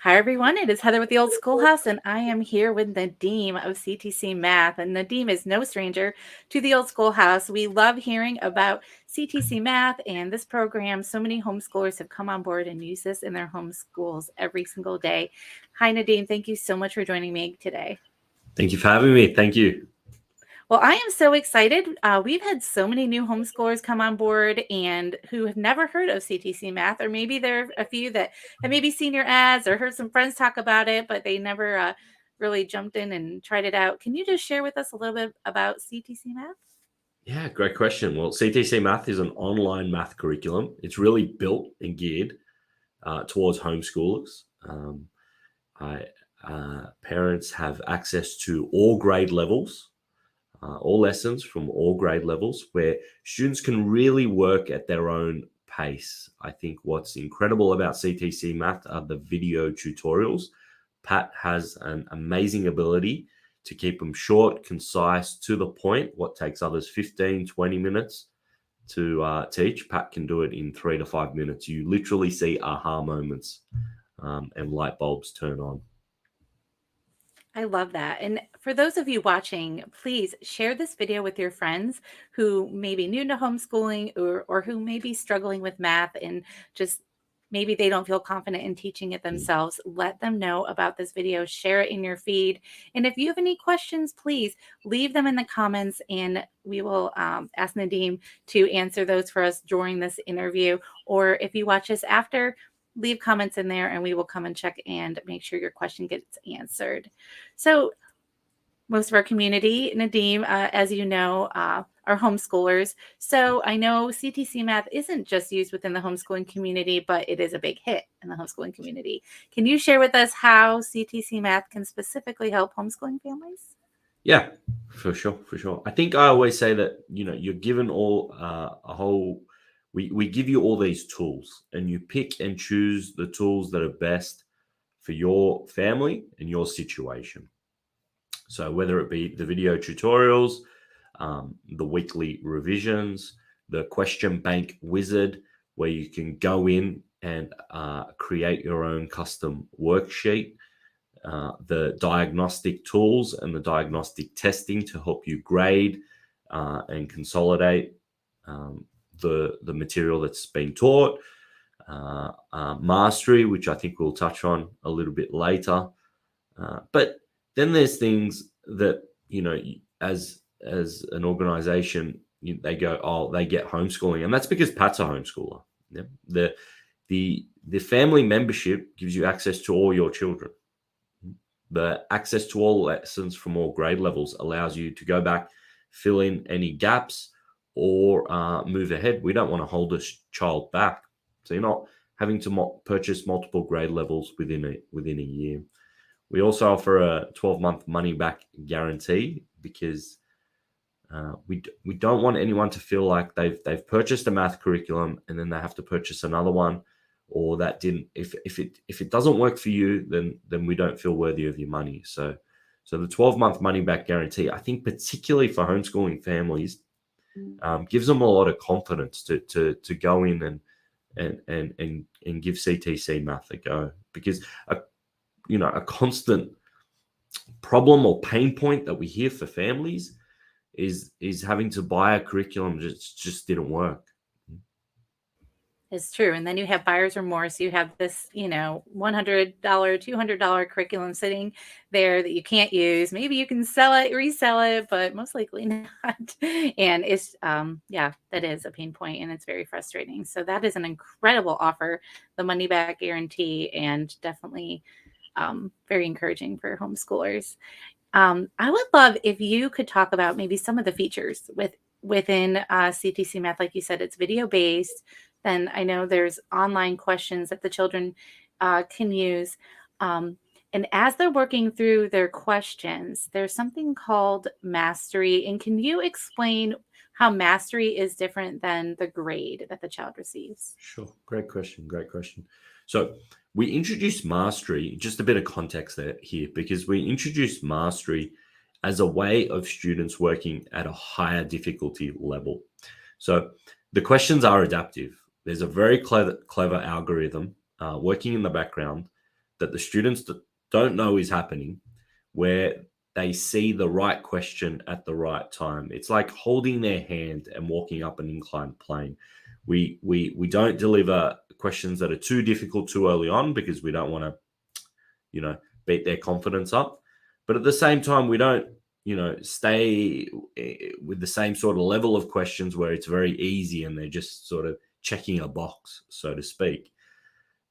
Hi, everyone. It is Heather with the Old Schoolhouse, and I am here with Nadim of CTC Math. And Nadim is no stranger to the Old Schoolhouse. We love hearing about CTC Math and this program. So many homeschoolers have come on board and use this in their homeschools every single day. Hi, Nadim. Thank you so much for joining me today. Thank you for having me. Thank you. Well, I am so excited. We've had so many new homeschoolers come on board and who have never heard of CTC Math, or maybe there are a few that have maybe seen your ads or heard some friends talk about it, but they never really jumped in and tried it out. Can you just share with us a little bit about CTC Math? Yeah, great question. Well, CTC Math is an online math curriculum. It's really built and geared towards homeschoolers. Parents have access to all grade levels, all lessons from all grade levels, where students can really work at their own pace. I think what's incredible about CTC Math are the video tutorials. Pat has an amazing ability to keep them short, concise, to the point. What takes others 15, 20 minutes to teach, Pat can do it in 3 to 5 minutes. You literally see aha moments and light bulbs turn on. I love that. And for those of you watching, please share this video with your friends who may be new to homeschooling or who may be struggling with math and just maybe they don't feel confident in teaching it themselves. Let them know about this video, share it in your feed. And if you have any questions, please leave them in the comments and we will ask Nadim to answer those for us during this interview. Or if you watch us after, leave comments in there and we will come and check and make sure your question gets answered. So most of our community, Nadim, as you know, are homeschoolers. So I know CTC Math isn't just used within the homeschooling community, but it is a big hit in the homeschooling community. Can you share with us how CTC Math can specifically help homeschooling families? Yeah, for sure, for sure. I think I always say that you're given all a whole. We give you all these tools, and you pick and choose the tools that are best for your family and your situation. So whether it be the video tutorials, the weekly revisions, the question bank wizard, where you can go in and create your own custom worksheet, the diagnostic tools and the diagnostic testing to help you grade and consolidate the material that's been taught, mastery, which I think we'll touch on a little bit later. But then there's things that as an organization, they go, oh, they get homeschooling, and that's because Pat's a homeschooler. Yeah? The family membership gives you access to all your children. The access to all lessons from all grade levels allows you to go back, fill in any gaps, or move ahead. We don't want to hold a child back, so you're not having to purchase multiple grade levels within a year. We also offer a 12-month money-back guarantee because we don't want anyone to feel like they've purchased a math curriculum and then they have to purchase another one, or that didn't. If it doesn't work for you, then we don't feel worthy of your money. So the 12-month money-back guarantee, I think, particularly for homeschooling families, gives them a lot of confidence to go in and give CTC Math a go, because a constant problem or pain point that we hear for families is having to buy a curriculum that just didn't work. It's true. And then you have buyer's remorse. You have this, $100, $200 curriculum sitting there that you can't use. Maybe you can sell it, resell it, but most likely not. And it's, that is a pain point and it's very frustrating. So that is an incredible offer, the money back guarantee, and definitely very encouraging for homeschoolers. I would love if you could talk about maybe some of the features within CTC Math. Like you said, it's video based. Then I know there's online questions that the children can use. And as they're working through their questions, there's something called mastery. And can you explain how mastery is different than the grade that the child receives? Sure. Great question. So we introduced mastery, just a bit of context here, because we introduced mastery as a way of students working at a higher difficulty level. So the questions are adaptive. There's a very clever algorithm working in the background that the students don't know is happening, where they see the right question at the right time. It's like holding their hand and walking up an inclined plane. We don't deliver questions that are too difficult too early on, because we don't want to, beat their confidence up. But at the same time, we don't, stay with the same sort of level of questions where it's very easy and they're just sort of checking a box, so to speak.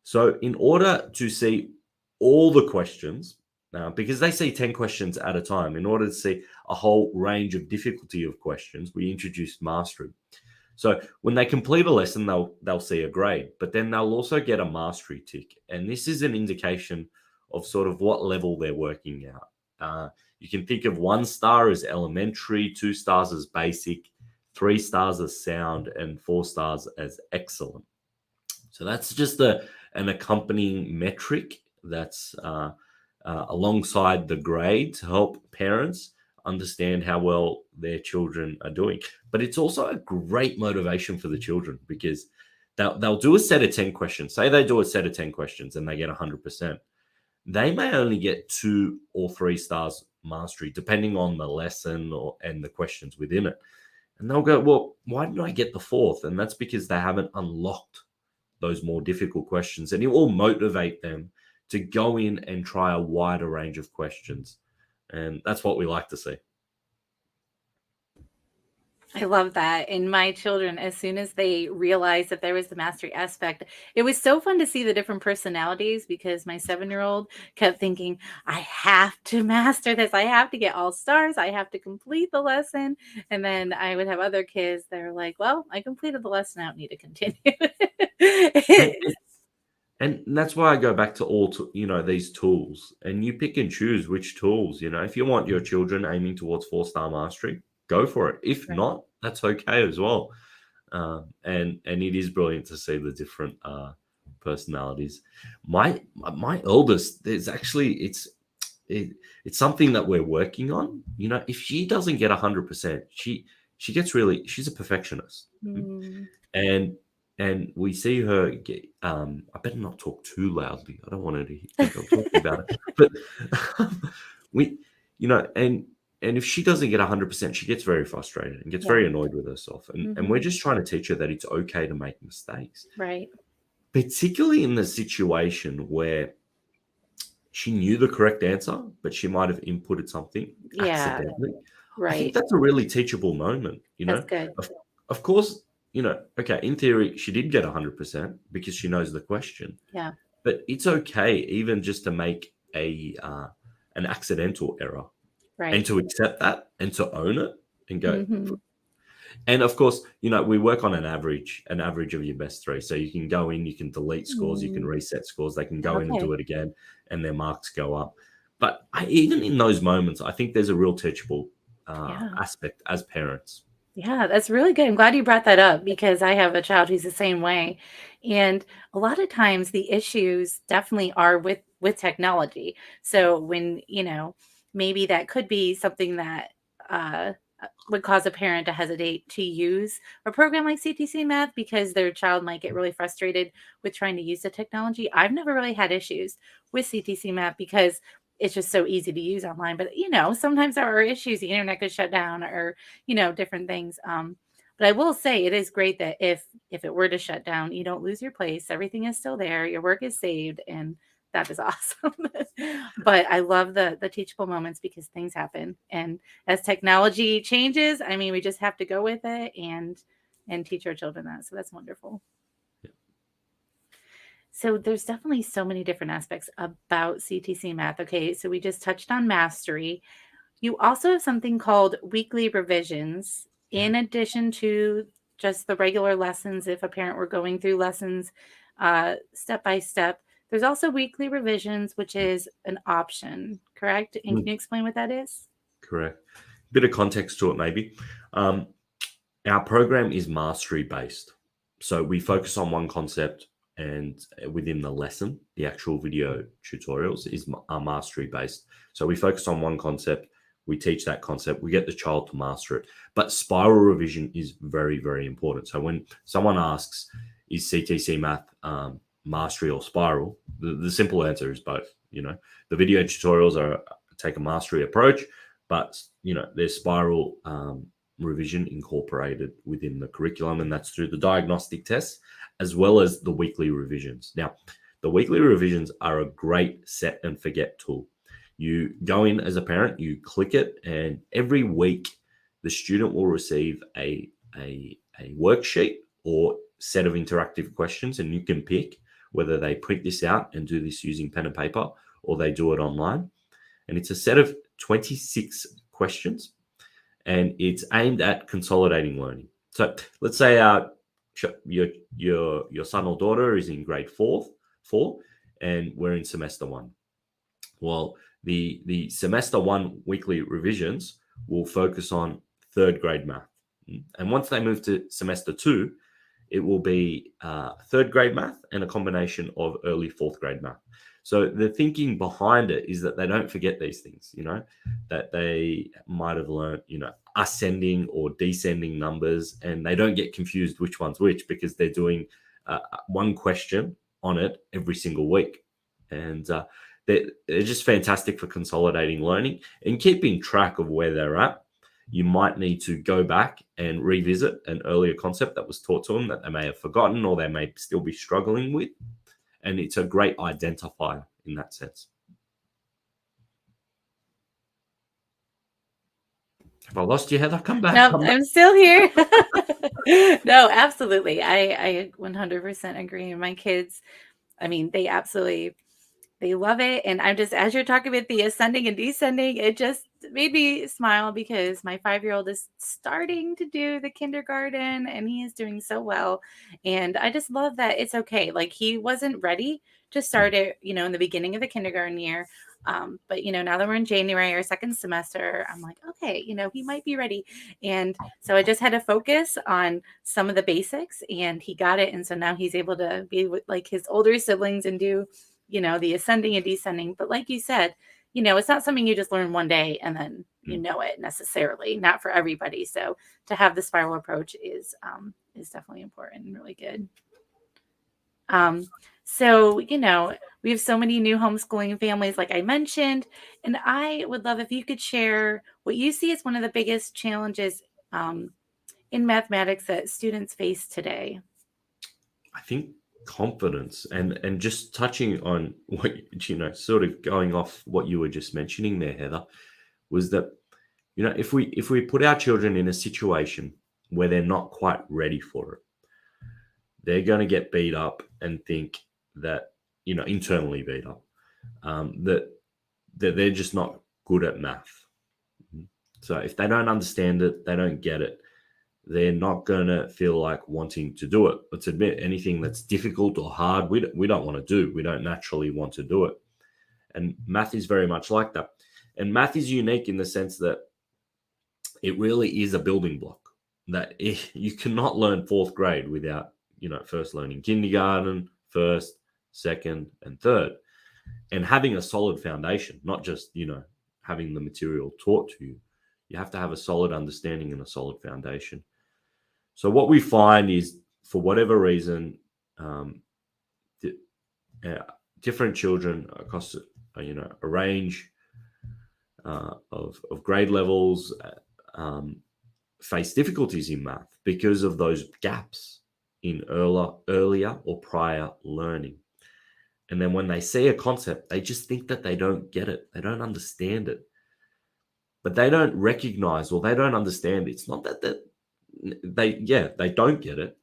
So in order to see all the questions, because they see 10 questions at a time, in order to see a whole range of difficulty of questions, we introduced mastery. So when they complete a lesson, they'll see a grade, but then they'll also get a mastery tick. And this is an indication of sort of what level they're working out. You can think of 1 star as elementary, 2 stars as basic, 3 stars as sound, and 4 stars as excellent. So that's just an accompanying metric that's alongside the grade to help parents understand how well their children are doing. But it's also a great motivation for the children, because they'll do a set of 10 questions. Say they do a set of 10 questions and they get 100%. They may only get 2 or 3 stars mastery, depending on the lesson and the questions within it. And they'll go, well, why didn't I get the 4th? And that's because they haven't unlocked those more difficult questions. And it will motivate them to go in and try a wider range of questions. And that's what we like to see. I love that. And my children, as soon as they realized that there was the mastery aspect, it was so fun to see the different personalities, because my 7-year-old kept thinking, I have to master this. I have to get all stars. I have to complete the lesson. And then I would have other kids that are like, well, I completed the lesson. I don't need to continue. And that's why I go back to these tools, and you pick and choose which tools. If you want your children aiming towards 4-star mastery, go for it. If Right. not, that's okay as well. And it is brilliant to see the different personalities. My eldest, there's actually it's something that we're working on. If she doesn't get 100%, she's a perfectionist, Mm. and we see her get. I better not talk too loudly. I don't want her to think I'm talking about it. But and if she doesn't get 100%, she gets very frustrated and gets very annoyed with herself. And we're just trying to teach her that it's okay to make mistakes. Right. Particularly in the situation where she knew the correct answer, but she might have inputted something accidentally. I think Right. that's a really teachable moment. That's good. Of course, okay, in theory, she did get 100% because she knows the question. Yeah. But it's okay even just to make an accidental error. Right. And to accept that and to own it and go. Mhm. And of course, we work on an average of your best 3. So you can go in, you can delete scores, you can reset scores. They can go in and do it again, and their marks go up. But even in those moments, I think there's a real teachable aspect as parents. Yeah, that's really good. I'm glad you brought that up, because I have a child who's the same way. And a lot of times the issues definitely are with technology. So when, maybe that could be something that would cause a parent to hesitate to use a program like CTC Math, because their child might get really frustrated with trying to use the technology. I've never really had issues with CTC Math because it's just so easy to use online. But, sometimes there are issues. The internet could shut down, or, different things. But I will say it is great that if it were to shut down, you don't lose your place. Everything is still there. Your work is saved, and that is awesome. But I love the teachable moments, because things happen. And as technology changes, we just have to go with it and teach our children that. So that's wonderful. So there's definitely so many different aspects about CTC Math. Okay, so we just touched on mastery. You also have something called weekly revisions, in addition to just the regular lessons. If a parent were going through lessons step by step, there's also weekly revisions, which is an option, correct? And can you explain what that is? Correct. Bit of context to it, maybe. Our program is mastery based. So we focus on one concept, and within the lesson, the actual video tutorials are mastery based. So we focus on one concept, we teach that concept, we get the child to master it. But spiral revision is very, very important. So when someone asks, is CTC Math mastery or spiral? The simple answer is both. The video tutorials take a mastery approach, but there's spiral revision incorporated within the curriculum, and that's through the diagnostic tests as well as the weekly revisions. Now, the weekly revisions are a great set and forget tool. You go in as a parent, you click it, and every week the student will receive a worksheet or set of interactive questions, and you can pick whether they print this out and do this using pen and paper or they do it online. And it's a set of 26 questions, and it's aimed at consolidating learning. So let's say your son or daughter is in grade 4, and we're in semester 1. Well, the semester 1 weekly revisions will focus on 3rd grade math. And once they move to semester 2, it will be 3rd grade math and a combination of early 4th grade math. So the thinking behind it is that they don't forget these things, that they might have learned, ascending or descending numbers, and they don't get confused which one's which because they're doing one question on it every single week. And they're just fantastic for consolidating learning and keeping track of where they're at. You might need to go back and revisit an earlier concept that was taught to them that they may have forgotten or they may still be struggling with. And it's a great identifier in that sense. Have I lost you, Heather? Come back. No, Come back. I'm still here. No, absolutely. I 100% agree. My kids, I mean, they love it. And I'm just, as you're talking about the ascending and descending, it just made me smile because my 5-year-old is starting to do the kindergarten and he is doing so well. And I just love that it's okay. Like he wasn't ready to start it, in the beginning of the kindergarten year. But now that we're in January, our 2nd semester, I'm like, okay, he might be ready. And so I just had to focus on some of the basics and he got it. And so now he's able to be with like his older siblings and do the ascending and descending. But like you said, it's not something you just learn one day and then it necessarily, not for everybody. So to have the spiral approach is definitely important and really good. So, we have so many new homeschooling families, like I mentioned, and I would love if you could share what you see as one of the biggest challenges in mathematics that students face today. I think confidence and just touching on what sort of going off what you were just mentioning there, Heather, was that if we put our children in a situation where they're not quite ready for it, they're going to get beat up and think that internally beat up, that they're just not good at math. So if they don't understand it, they don't get it, they're not going to feel like wanting to do it. Let's admit, anything that's difficult or hard, we don't want to do. We don't naturally want to do it. And math is very much like that. And math is unique in the sense that it really is a building block that you cannot learn 4th grade without, first learning kindergarten, 1st, 2nd, and 3rd. And having a solid foundation, not just, having the material taught to you. You have to have a solid understanding and a solid foundation. So what we find is, for whatever reason, different children across a range of grade levels face difficulties in math because of those gaps in earlier or prior learning. And then when they see a concept, they just think that they don't get it. They don't understand it. But they don't recognize or they don't understand. It's not that they don't get it,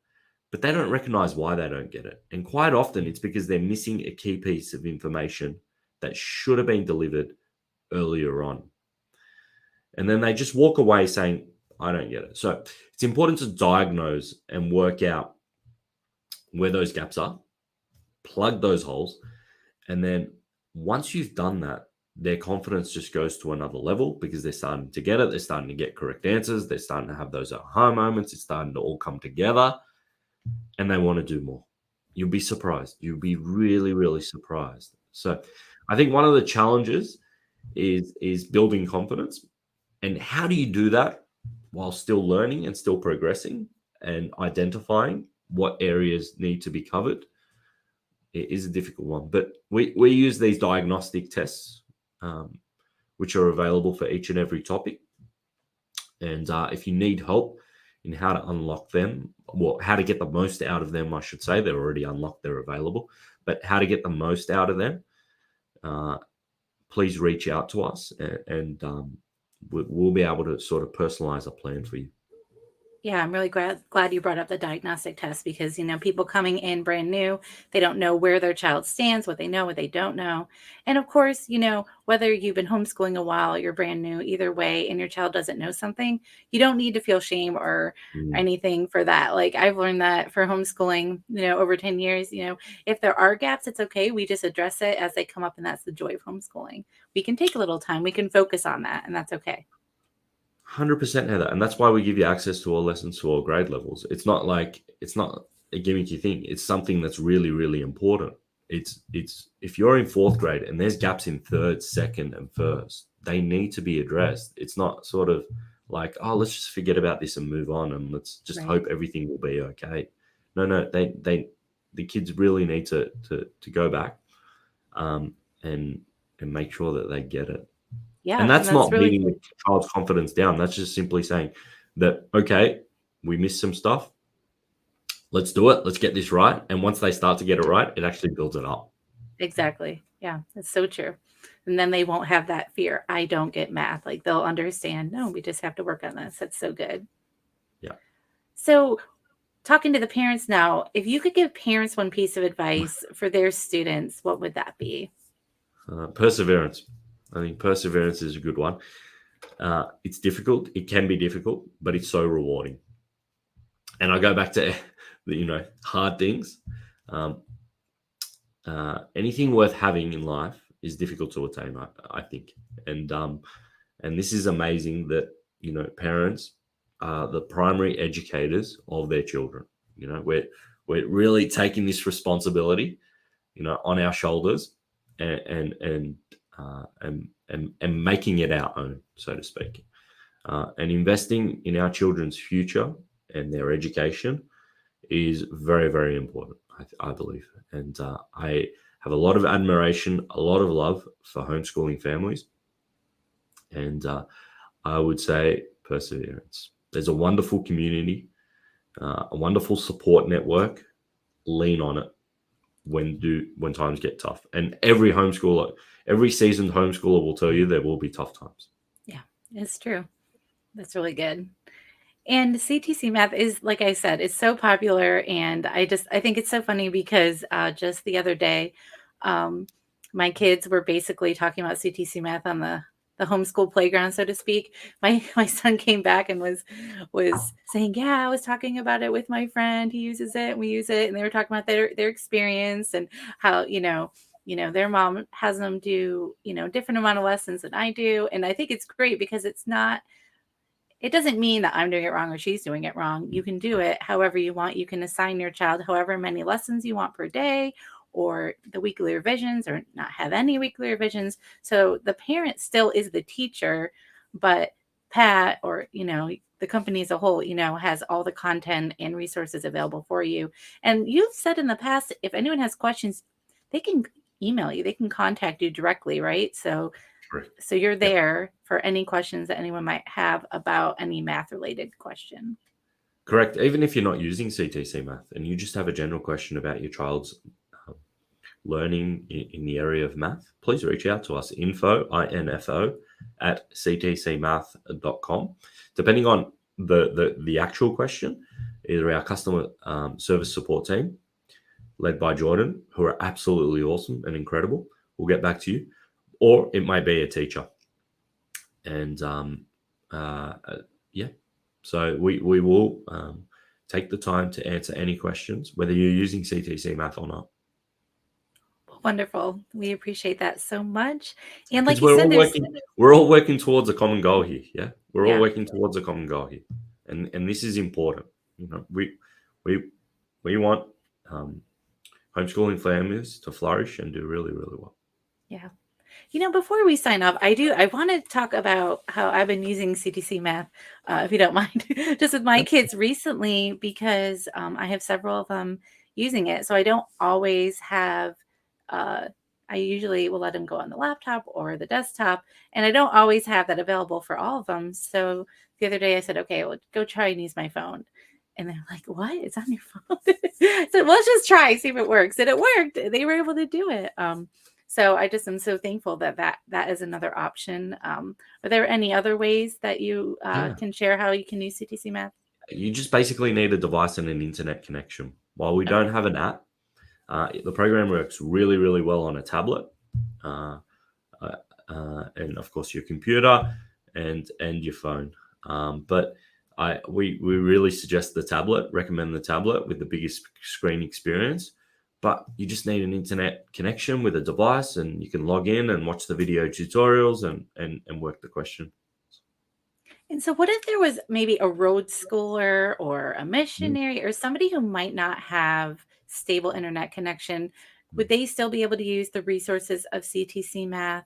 but they don't recognize why they don't get it. And quite often it's because they're missing a key piece of information that should have been delivered earlier on. And then they just walk away saying, I don't get it. So it's important to diagnose and work out where those gaps are, plug those holes. And then once you've done that, their confidence just goes to another level because they're starting to get it. They're starting to get correct answers. They're starting to have those aha moments. It's starting to all come together and they want to do more. You'll be surprised. You'll be really, really surprised. So I think one of the challenges is building confidence. And how do you do that while still learning and still progressing and identifying what areas need to be covered? it is a difficult one. But we use these diagnostic tests, which are available for each and every topic. And if you need help in how to unlock them, well, how to get the most out of them, I should say, they're already unlocked, they're available, but how to get the most out of them, please reach out to us, and we'll be able to sort of personalize a plan for you. Yeah, I'm really glad you brought up the diagnostic test because, people coming in brand new, they don't know where their child stands, what they know, what they don't know. And of course, whether you've been homeschooling a while, you're brand new, either way, and your child doesn't know something, you don't need to feel shame or Mm. anything for that. Like I've learned that for homeschooling, over 10 years, if there are gaps, it's okay. We just address it as they come up, and that's the joy of homeschooling. We can take a little time, we can focus on that, and that's okay. 100%, Heather, and that's why we give you access to all lessons to all grade levels. It's not a gimmicky thing. It's something that's really, really important. It's if you're in fourth grade and there's gaps in third, second, and first, they need to be addressed. It's not sort of like, oh, let's just forget about this and move on, and let's just Right. hope everything will be okay. No, the kids really need to go back, and make sure that they get it. Yeah, And and that's that's not really beating good. the child's confidence down. That's just simply saying that, okay, we missed some stuff. Let's do it. Let's get this right. And once they start to get it right, it actually builds it up. Exactly. Yeah, that's so true. And then they won't have that fear. I don't get math. Like they'll understand, no, we just have to work on this. That's so good. Yeah. So, talking to the parents now, if you could give parents one piece of advice for their students, what would that be? Perseverance. I think perseverance is a good one. It's difficult. It can be difficult, but it's so rewarding. And I go back to the hard things. Anything worth having in life is difficult to attain, I think. And this is amazing that parents are the primary educators of their children. We're really taking this responsibility, on our shoulders, and making it our own, so to speak, and investing in our children's future and their education is very, very important, I believe. And I have a lot of admiration, a lot of love for homeschooling families. And I would say perseverance. There's a wonderful community, a wonderful support network. Lean on it when times get tough. And every seasoned homeschooler will tell you there will be tough times. Yeah, it's true. That's really good. And CTC math is, like I said, it's so popular. And I think it's so funny because just the other day, my kids were basically talking about CTC math on the homeschool playground, so to speak. My son came back and was saying, yeah, I was talking about it with my friend. He uses it, and we use it. And they were talking about their experience and how, their mom has them do, different amount of lessons than I do. And I think it's great because it doesn't mean that I'm doing it wrong or she's doing it wrong. You can do it however you want. You can assign your child however many lessons you want per day, or the weekly revisions, or not have any weekly revisions. So the parent still is the teacher, but Pat, or, the company as a whole, has all the content and resources available for you. And you've said in the past, if anyone has questions, they can email you, they can contact you directly, right? So Correct. you're Yeah. there for any questions that anyone might have about any math related question. Correct. Even if you're not using CTC math and you just have a general question about your child's learning in the area of math, please reach out to us. info at ctcmath.com. Depending on the actual question, either our customer service support team, led by Jordan, who are absolutely awesome and incredible, will get back to you, or it might be a teacher. And so we will take the time to answer any questions, whether you're using CTC math or not. Wonderful. We appreciate that so much. And Because like you said, we're all working towards a common goal here. Yeah, we're all Yeah. working towards a common goal here, and this is important. We want homeschooling families to flourish and do really, really well. Yeah. Before we sign off, I want to talk about how I've been using CTC math, if you don't mind, just with my kids recently, because I have several of them, using it. So I don't always have, I usually will let them go on the laptop or the desktop, and I don't always have that available for all of them. So the other day I said, okay, well, go try and use my phone. And they're like, what? It's on your phone? So let's just try, see if it works. And it worked. They were able to do it. So I just am so thankful that that is another option. Are there any other ways that you Yeah. can share how you can use CTC Math? You just basically need a device and an internet connection. While we Okay. don't have an app, the program works really, really well on a tablet, and of course your computer and your phone. But we really suggest the tablet. Recommend the tablet with the biggest screen experience. But you just need an internet connection with a device, and you can log in and watch the video tutorials and work the question. And so, what if there was maybe a road schooler or a Mm, missionary or somebody who might not have stable internet connection? mm. Would they still be able to use the resources of CTC Math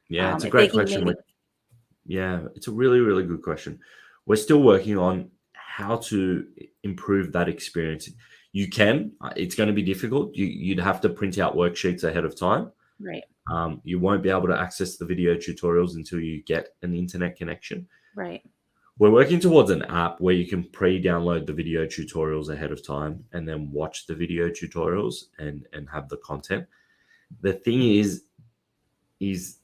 Yeah, it's a if they great can question. maybe? Yeah, it's a really, really good question. We're still working on how to improve that experience. You can, it's going to be difficult. You'd have to print out worksheets ahead of time. Right, You won't be able to access the video tutorials until you get an internet connection. right. We're working towards an app where you can pre-download the video tutorials ahead of time and then watch the video tutorials and have the content. The thing is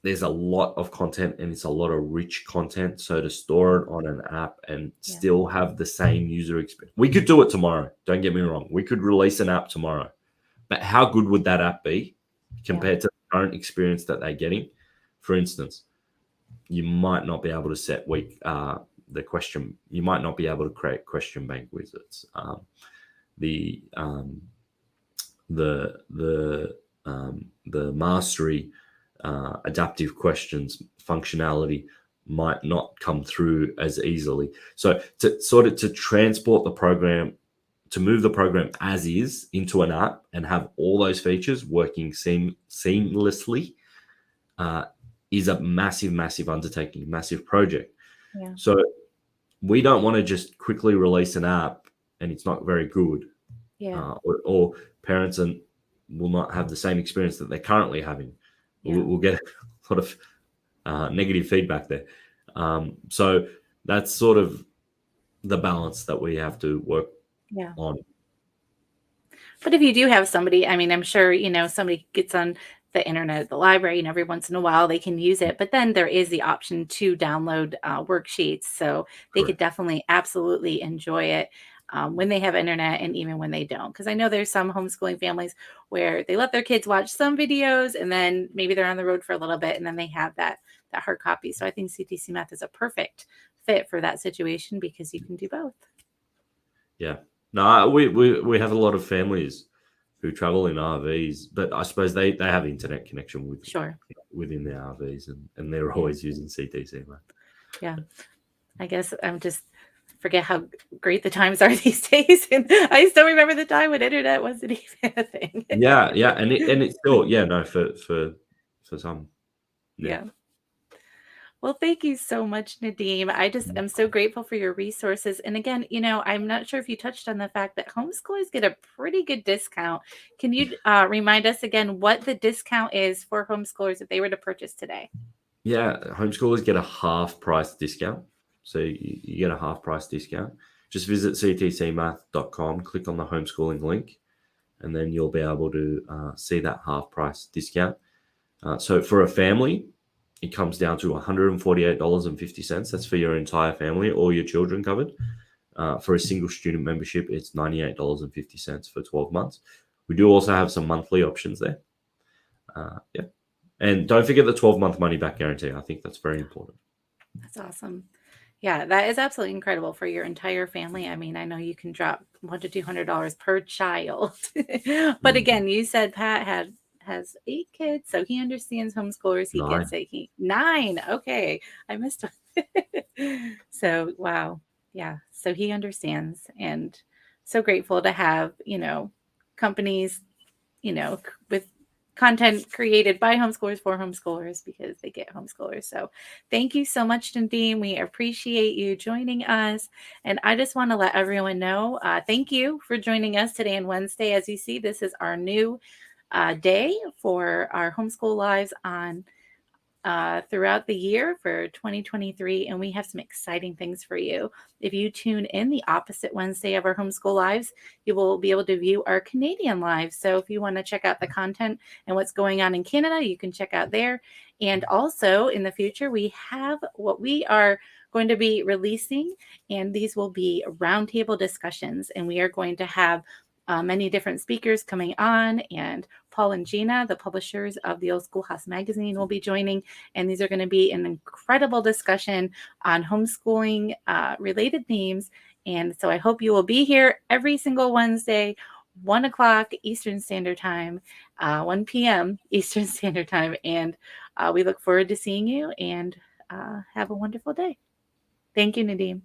there's a lot of content and it's a lot of rich content. So to store it on an app and Yeah, still have the same user experience, we could do it tomorrow. Don't get me wrong. We could release an app tomorrow, but how good would that app be yeah, compared to the current experience that they're getting? For instance, you might not be able to set the question. You might not be able to create question bank wizards. The the the the mastery adaptive questions functionality might not come through as easily. So to transport the program, to move the program as is into an app and have all those features working seamlessly uh, is a massive, massive undertaking, massive project. yeah, So we don't want to just quickly release an app and it's not very good, yeah, or parents will not have the same experience that they're currently having. yeah, We'll get a lot of negative feedback there. So that's sort of the balance that we have to work yeah. on. But if you do have somebody, I mean, I'm sure, somebody gets on the internet at the library and every once in a while they can use it. But then there is the option to download worksheets. So they could Correct. definitely, absolutely enjoy it when they have internet and even when they don't. Because I know there's some homeschooling families where they let their kids watch some videos and then maybe they're on the road for a little bit and then they have that hard copy. So I think CTC Math is a perfect fit for that situation because you can do both. Yeah. No, we have a lot of families who travel in RVs, but I suppose they have internet connection Sure. within the RVs and they're Yeah. always using CTC. Yeah. I guess I'm just forget how great the times are these days. And I still remember the time when internet wasn't even a thing. Yeah, yeah, and it's still no for some. Yeah. Yeah. Well, thank you so much, Nadeem. I just am so grateful for your resources. And again, I'm not sure if you touched on the fact that homeschoolers get a pretty good discount. Can you remind us again what the discount is for homeschoolers if they were to purchase today? Yeah, homeschoolers get a half price discount. So you get a half price discount. Just visit ctcmath.com, click on the homeschooling link, and then you'll be able to see that half price discount. So for a family, it comes down to $148.50. That's for your entire family, all your children covered. For a single student membership, it's $98.50 for 12 months. We do also have some monthly options there. Yeah. And don't forget the 12-month money back guarantee. I think that's very important. That's awesome. Yeah, that is absolutely incredible for your entire family. I mean, I know you can drop $100 to $200 per child. But Mm, again, you said Pat has 8 kids, so he understands homeschoolers. He gets 9. it. He 9. Okay. I missed one. So wow. Yeah. So he understands and so grateful to have, companies, with content created by homeschoolers for homeschoolers because they get homeschoolers. So thank you so much, Nadine. We appreciate you joining us. And I just want to let everyone know, thank you for joining us today on Wednesday. As you see, this is our new day for our homeschool lives on throughout the year for 2023, and we have some exciting things for you. If you tune in the opposite Wednesday of our homeschool lives, you will be able to view our Canadian lives. So if you want to check out the content and what's going on in Canada, you can check out there. And also in the future, we have what we are going to be releasing, and these will be roundtable discussions, and we are going to have many different speakers coming on, and Paul and Gina, the publishers of the Old Schoolhouse magazine, will be joining. And these are going to be an incredible discussion on homeschooling related themes. And so I hope you will be here every single Wednesday, 1 o'clock Eastern Standard Time, 1 p.m. Eastern Standard Time. And we look forward to seeing you, and have a wonderful day. Thank you, Nadim.